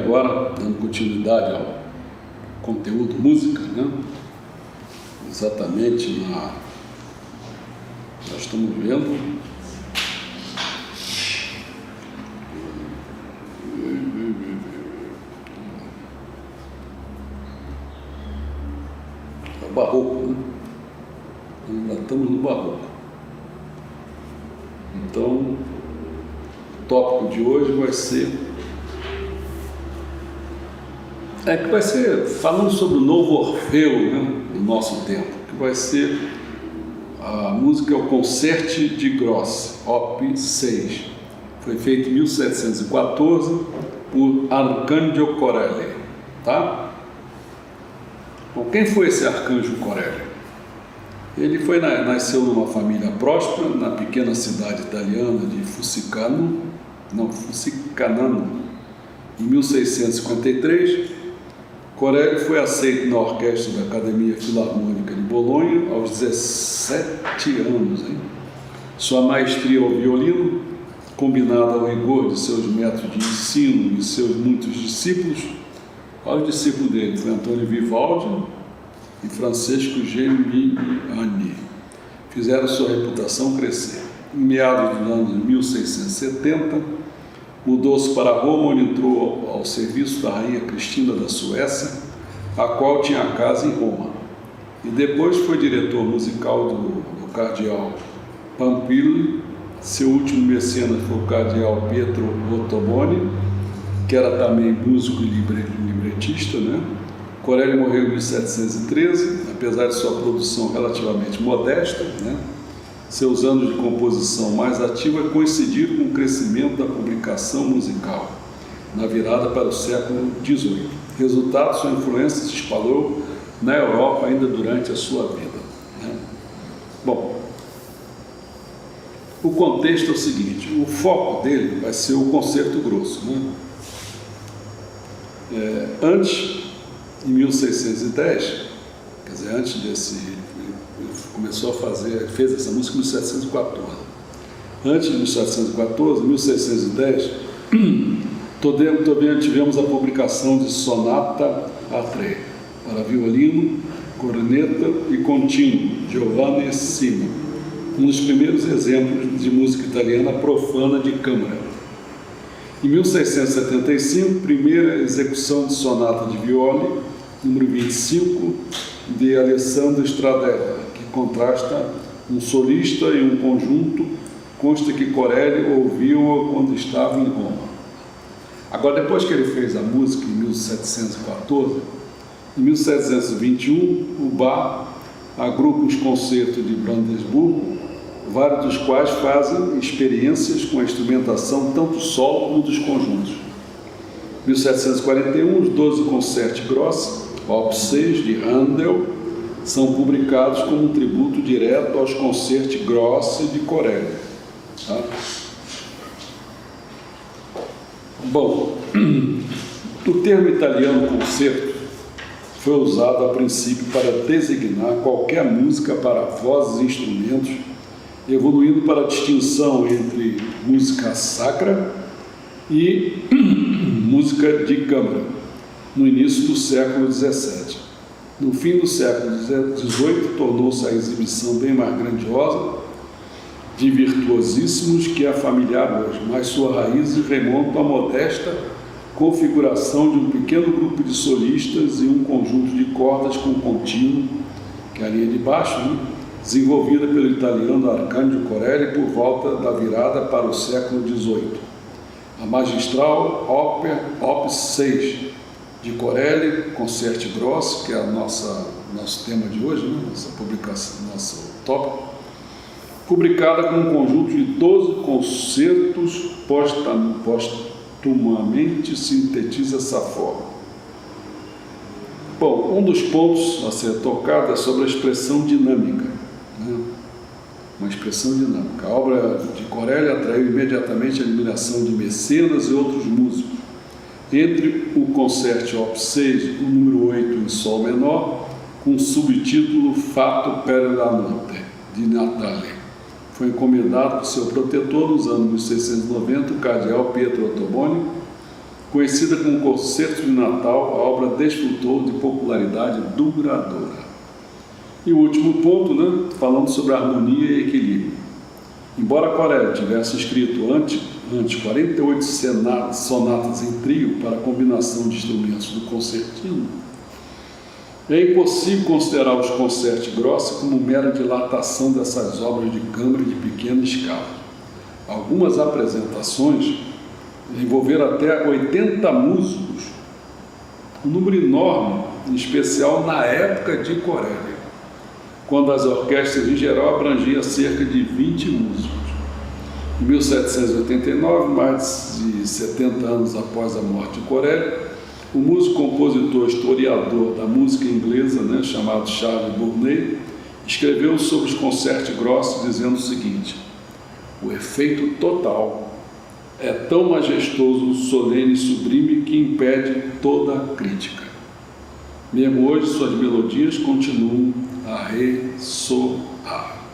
agora, dando continuidade ao conteúdo música, né? Exatamente nós estamos vendo o barroco, né? Ainda estamos no barroco. Então, o tópico de hoje vai ser falando sobre o novo Orfeu, né, do nosso tempo, que vai ser a música O Concerte de Grosse, Op. 6. Foi feito em 1714 por Arcangelo Corelli, tá? Bom, quem foi esse Arcangelo Corelli? Ele nasceu numa família próspera na pequena cidade italiana de Fuscicanano, em 1653. Corelli foi aceito na orquestra da Academia Filarmônica de Bolonha aos 17 anos. Sua maestria ao violino, combinada ao rigor de seus métodos de ensino e seus muitos discípulos, olha o discípulo dele, foi Antônio Vivaldi e Francesco Geminiani, fizeram sua reputação crescer. Em meados dos anos 1670, mudou-se para Roma, onde entrou ao serviço da rainha Cristina da Suécia, a qual tinha casa em Roma. E depois foi diretor musical do cardeal Pampilho. Seu último mecenas foi o cardeal Pietro Ottoboni, que era também músico e libretista, né? Corelli morreu em 1713, apesar de sua produção relativamente modesta, né? Seus anos de composição mais ativa coincidiram com o crescimento da publicação musical, na virada para o século XVIII. Resultado, sua influência se espalhou na Europa ainda durante a sua vida, né? Bom, o contexto é o seguinte, o foco dele vai ser o concerto grosso, né? Antes, em 1610, quer dizer, antes desse... começou a fazer, fez essa música em 1714. Antes de 1714, 1610, também tivemos a publicação de Sonata a Tre, para violino, corneta e contínuo, Giovanni Simo, um dos primeiros exemplos de música italiana profana de câmara. Em 1675, primeira execução de sonata de viole, número 25, de Alessandro Stradella, contrasta um solista e um conjunto. Consta que Corelli ouviu-a quando estava em Roma. Agora, depois que ele fez a música em 1714, em 1721, o Bach agrupa os concertos de Brandesburgo, vários dos quais fazem experiências com a instrumentação tanto solo como dos conjuntos. Em 1741, os 12 concerti grossi, Op. 6, de Handel, são publicados como um tributo direto aos concerti grossi de Corelli. Tá? Bom, o termo italiano concerto foi usado a princípio para designar qualquer música para vozes e instrumentos, evoluindo para a distinção entre música sacra e música de câmara, no início do século XVII. No fim do século XVIII, tornou-se a exibição bem mais grandiosa, de virtuosíssimos, que é familiar hoje, mas sua raiz remonta à modesta configuração de um pequeno grupo de solistas e um conjunto de cordas com contínuo, que é a linha de baixo, né? Desenvolvida pelo italiano Arcangelo Corelli por volta da virada para o século XVIII. A magistral Op. 6, de Corelli, Concerti Grossi, que é nosso tema de hoje, né? Nossa publicação, nosso tópico, publicada com um conjunto de 12 concertos, postumamente sintetiza essa forma. Bom, um dos pontos a ser tocado é sobre a expressão dinâmica, né? Uma expressão dinâmica. A obra de Corelli atraiu imediatamente a admiração de mecenas e outros músicos. Entre o Concerti Op. 6, o número 8 em Sol menor, com o subtítulo Fatto per la notte, de Natale. Foi encomendado por seu protetor nos anos 1690, o cardeal Pietro Ottoboni, Conhecida como Concerto de Natal, a obra desfrutou de popularidade duradoura. E o último ponto, né, falando sobre harmonia e equilíbrio. Embora Corelli tivesse escrito antes 48 sonatas em trio para combinação de instrumentos do concertino, é impossível considerar os concerti grossi como mera dilatação dessas obras de câmara de pequena escala. Algumas apresentações envolveram até 80 músicos, um número enorme, em especial na época de Corelli, quando as orquestras em geral abrangiam cerca de 20 músicos. Em 1789, mais de 70 anos após a morte de Corelli, o músico, compositor, historiador da música inglesa, chamado Charles Burney, escreveu sobre os concerti grossi dizendo o seguinte: o efeito total é tão majestoso, solene e sublime que impede toda crítica. Mesmo hoje, suas melodias continuam a ressoar.